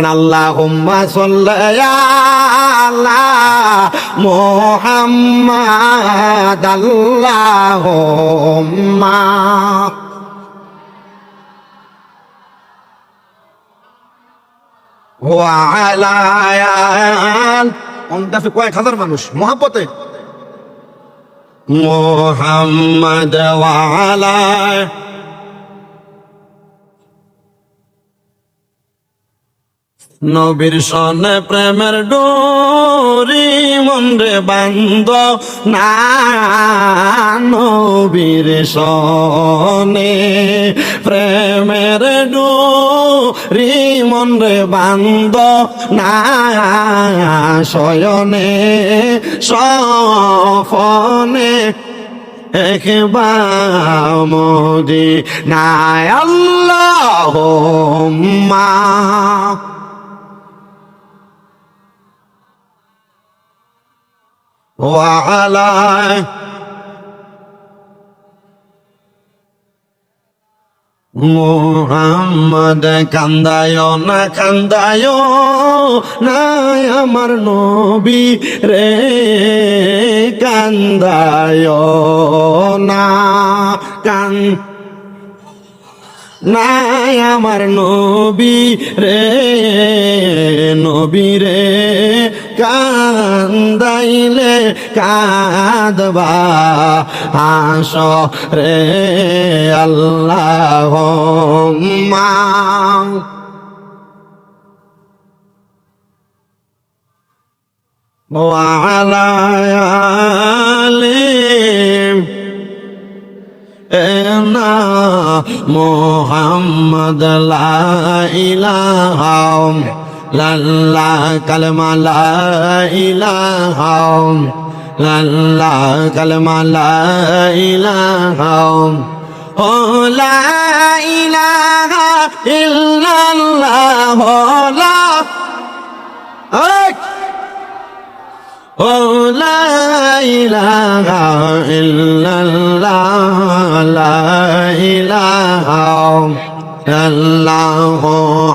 আল্লাহুম্মা সাল্লি আলা মুহাম্মাদ আল্লাহুম্মা ওয়া আলা অন্দাজে কয়েক হাজার মানুষ মহব্বতে মুহাম্মাদ ওয়া আলা নবীর সনে প্রেমের ডোরি মনরে বান্ধ না নবীর সনে প্রেমের ডোরি মনরে বান্ধ না শয়নে সফনে একবার মদিনায় আল্লাহুম্মা ওয়া আলা মুহাম্মদ কান্দায় না আমার নবী রে কান্দায় না নাই আমার নবী রে কান্দাইলে কাঁদবা হাস রে আল্লাহুম্মা ওয়া আলা এনা মুহাম্মদ লা ইলাহা ইল্লাল্লাহ কালমা লা ইলাহা ইল্লাল্লাহ কালমা লা ইলাহা ও লা ইলাহা ইল্লাল্লাহ লা ও লা ইলাহা ইল্লাল্লাহ লা ইলাহা ইল্লাল্লাহ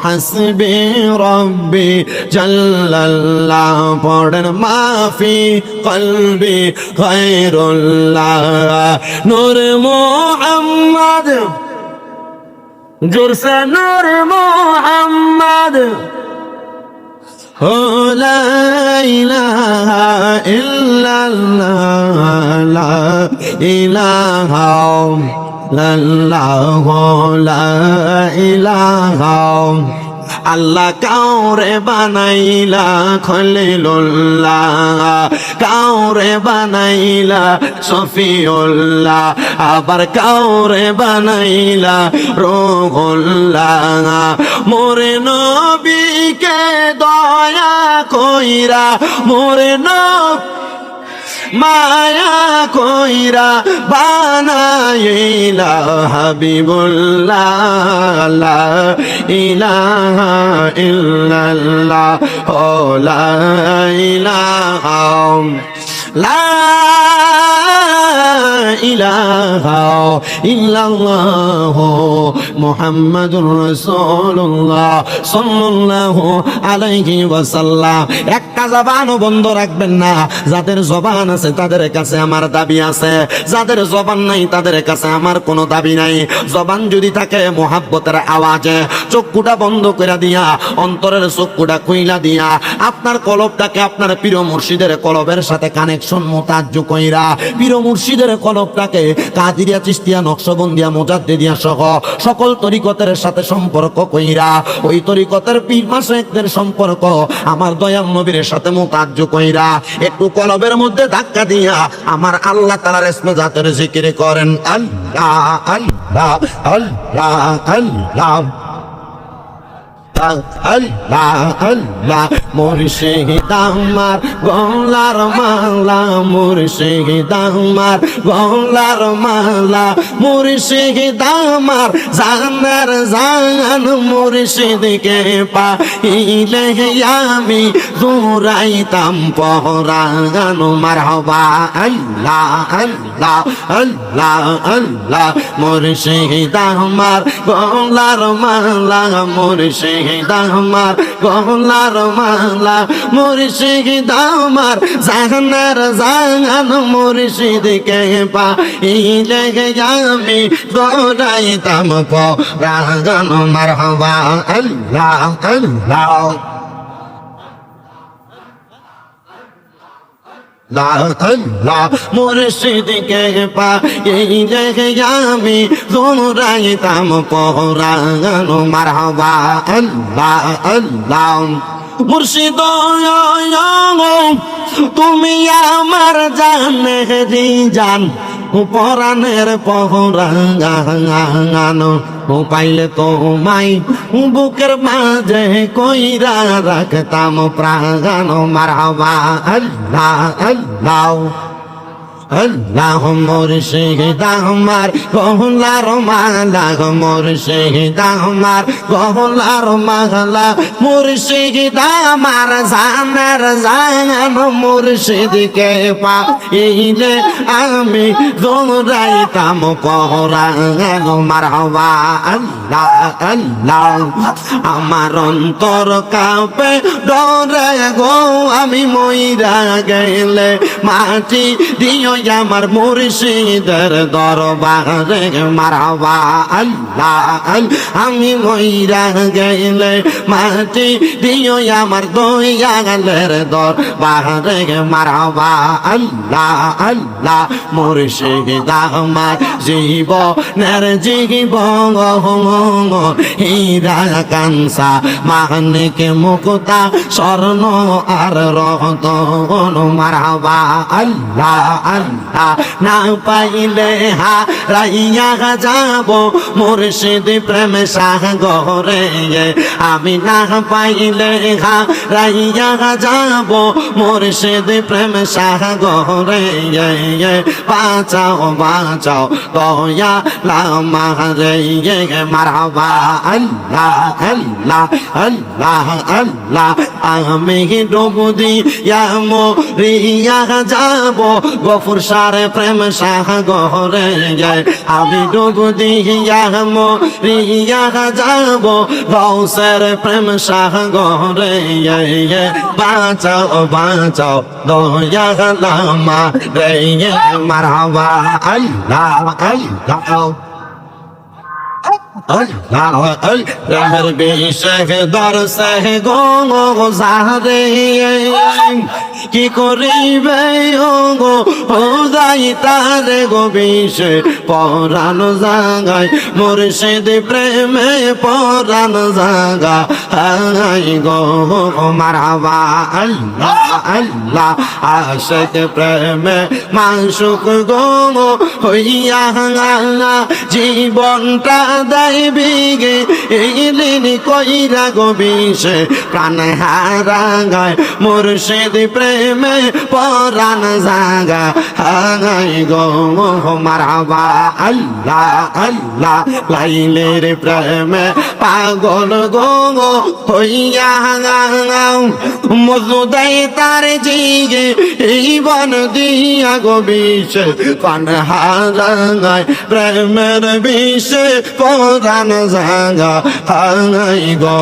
হাসবি রব্বি জাল্লাল্লাহ পড়েন মাফি কলবি খায়রুল্লাহ নূর মুহাম্মদ জোরসে নূর মুহাম্মদ লা ইলাহা ইল্লাল্লাহ লা ইলাহা ইল্লাল্লাহ লা ইলাহা আল্লাহ কাউরে বানাইলা খলিলুল্লাহ কাউরে বানাইলা সফিউল্লাহ আবার কাউরে বানাইলা রূহুল্লাহ মোরে নবীকে দয়া কইরা মোরে মায়া কইরা বানাইলা হাবিবুল্লাহ লা ইলাহা ইল্লাল্লাহ ও লা ইলাহা লা ইলাহা ইল্লাল্লাহ মুহাম্মাদুর রাসূলুল্লাহ সাল্লাল্লাহু আলাইহি ওয়াসাল্লাম একটা জবানও বন্ধ রাখবেন না যাদের জবান আছে তাদের কাছে আমার দাবি আছে যাদের জবান নাই তাদের কাছে আমার কোনো দাবি নাই জবান যদি থাকে মুহাব্বতের আওয়াজে চক্ষুটা বন্ধ করে দিয়া অন্তরের চক্ষুটা খুইলা দিয়া আপনার কলবটাকে আপনার প্রিয় মুর্শিদের কলবের সাথে কানেকশন মোতাজ্জ কইরা প্রিয় মুর্শিদের কলবটাকে কাদিরিয়া চিশতিয়া নকশবন্দিয়া মুজাদ্দিদিয়া সহ সকল তরিকতের সাথে সম্পর্ক কইরা ওই তরিকতের পীর মাশায়েখদের সম্পর্ক আমার দয়াল নবীর সাথে মোতাজ্জ কইরা একটু কলবের মধ্যে ধাক্কা দিয়া আমার আল্লাহ তাআলার ইসমে জাতের জিকির করেন আল্লাহ আল্লাহ আল্লাহ আল্লাহ আল্লাহ আল্লাহ মুর্শিদ আমার গলার মালা মুর্শিদ আমার গলার মালা মুর্শিদ আমার জানের জান মুর্শিদকে পাইলে আমি দূরাইতাম পরাণ মারহাবা আল্লাহ আল্লাহ আল্লাহ আল্লাহ মুর্শিদ আমার গলার মালা মুর্শিদ মুর্শিদ আমার গলার মালা মুর্শিদ আমার জাহানের জাহান মুর্শিদকে পাইলে আমি দৌড়াইতাম পরাগান মারহাবা আল্লাহ আল্লাহ মুর্শিদকে পাইলে আমি দৌড়াইতাম পরাগান মারহাবা আল্লাহ আল্লাহ মুর্শিদ তুমি আমার জানেরি জান পরাণের পহরানো পাইলে তোমায় বুকের মাঝে কইরা রাখতাম প্রাণ মারহাবা আল্লাহ আল্লাহ আল্লাহ মুর্শিদ আমার গলার মালা মুর্শিদ আমার গলার মালা মুর্শিদ আমার জানের জান মুর্শিদকে পাইলে আমি দৌড়াইতাম পরাণ মারহাবা আল্লাহ আল্লাহ আমার অন্তর কাঁপে ডরে গো আমি মইরা গেলে মাটি দিও আমার মুর্শিদের দরবারে মারহাবা আল্লাহ আমি মইরা গেলে মাটি দিও আমার দয়ালের দরবারে মারহাবা আল্লাহ আল্লাহ মুর্শিদ আমার জীবনের জীবন হীরা কাঞ্চা মানিক মুক্তা স্বর্ণ আর রতন মারহাবা আল্লাহ আল্লাহ না পাইলে হারাইয়া যাব মুর্শিদ প্রেম সাগরে আমি না পাইলে হারাইয়া যাব মুর্শিদ প্রেম সাগরে বাঁচাও বাঁচাও দয়া লামারে মারহাবা আল্লাহ আল্লাহ আল্লাহ আল্লাহ আমি ডুবু দিয়া মরিয়া যাব গফুর সারে প্রেম সাগরে আমি ডুবু দিয়া মরিয়া যাব গৌসের প্রেম সাগরে বাঁচাও বাঁচাও দয়া লামা রে মারহাবা আল্লাহ আল্লাহ আল্লাহ আল্লাহর বিশেষ দরসে গো জাহরে কি করিবে গো হোদাই তারে গো বিশে পরাণ জাগায় মুর্শিদ প্রেমে পরাণ জাগা হাই গো মারহাবা আল্লাহ আল্লাহ আশিক প্রেমে মাশুক গো হইয়া জীবনটা দাইবিগে এইলিন কইরা গো বিশে প্রাণ হারাগায় মুর্শিদ প্রেমে পরাণ জাগা হাই গো মারহাবা আল্লাহ আল্লাহ লাইলের প্রেমে পাগল গো হইয়া মজুদাই তার জিগে এই বন দিয়া গো বিশে প্রাণ হারাগায় প্রেমের বিশে পরাণ জাগা হাই গো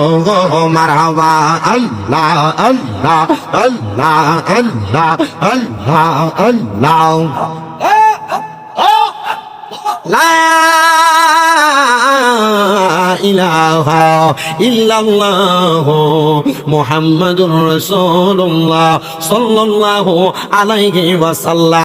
মারহাবা আল্লাহ আল্লাহ আল্লাহ আল্লাহ আল্লাহ আল্লাহ লা ইলাহা ইল্লাল্লাহ মুহাম্মাদুর রাসূলুল্লাহ সাল্লাল্লাহু আলাইহি ওয়াসাল্লাম।